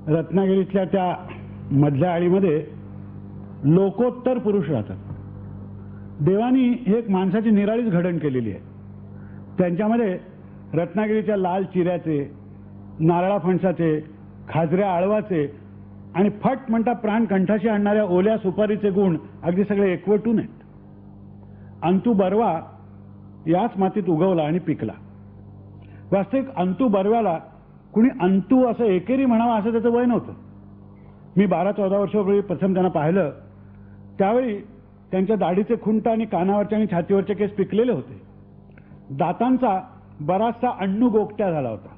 रत्नागिरीतल्या त्या मधल्या आळीमध्ये लोकोत्तर पुरुष राहतात. देवानी ही एक माणसाची निराळीच घडण केलेली आहे. त्यांच्यामध्ये रत्नागिरीच्या लाल चिऱ्याचे, नारळा फणसाचे, खाजऱ्या आळवाचे आणि फट म्हणता प्राण कंठाशी आणणाऱ्या ओल्या सुपारीचे गुण अगदी सगळे एकवटून आहेत. अंतू बर्वा याच मातीत उगवला आणि पिकला. वास्तविक अंतू बर्व्याला कुणी अंतू असं एकेरी म्हणावं असं त्याचं वय नव्हतं. मी 12-14 वर्षापूर्वी प्रथम त्यांना पाहिलं त्यावेळी त्यांच्या दाढीचे खुंट आणि कानावरचे आणि छातीवरचे केस पिकलेले होते. दातांचा बराचसा अण्णू गोकट्या झाला होता.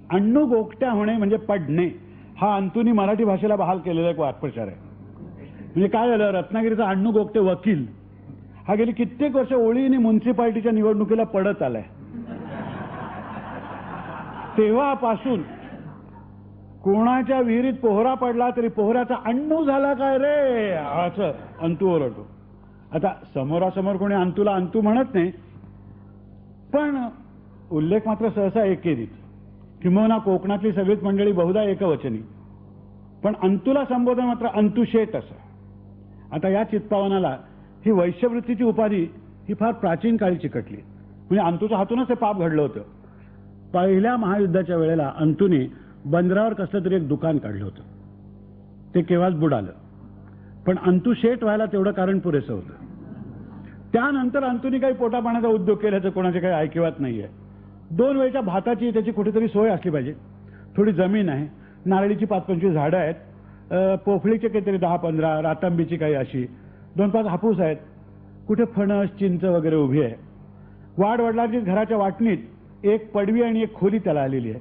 अण्णू गोकट्या होणे म्हणजे पडणे हा अंतूनी मराठी भाषेला बहाल केलेला एक वाक्प्रचार आहे. म्हणजे काय झालं, रत्नागिरीचा अण्णू गोकटे वकील हा गेली कित्येक वर्ष ओळीने म्युन्सिपाल्टीच्या निवडणुकीला पडत आलाय. तेव्हापासून कोणाच्या विहिरीत पोहरा पडला तरी पोहऱ्याचा अण्णू झाला काय रे असं अंतू ओरडतो. आता समोरासमोर कोणी अंतूला अंतू म्हणत नाही, पण उल्लेख मात्र सहसा एकेरीत, किंबहुना कोकणातली सगळीच मंडळी बहुधा एकवचनी, पण अंतूला संबोधन मात्र अंतुशेट असं. आता या चित्पावनाला ही वैश्यवृत्तीची उपाधी ही फार प्राचीन काळी चिकटली. म्हणजे अंतूच्या हातूनच हे पाप घडलं होतं. पहिल्या महायुद्धाच्या वेळेला अंतूने बंदरावर कसलं तरी एक दुकान काढलं होतं. ते केव्हाच बुडालं, पण अंतू शेठ व्हायला तेवढं कारण पुरेसं होतं. त्यानंतर अंतूने काही पोटापाण्याचा उद्योग केल्याचं कोणाचे काही ऐकिवात नाहीये. 2 वेळच्या भाताची त्याची कुठेतरी सोय असली पाहिजे. थोडी जमीन आहे, नारळीची 5-25 झाडं आहेत, पोफळीचे काहीतरी 10-15, रातांबीची काही अशी 2-5 हापूस आहेत, कुठे फणस चिंच वगैरे उभी आहे. वाडवडिलांची घराच्या वाटणीत एक पडवी आणि एक खोली त्याला आलेली आहे.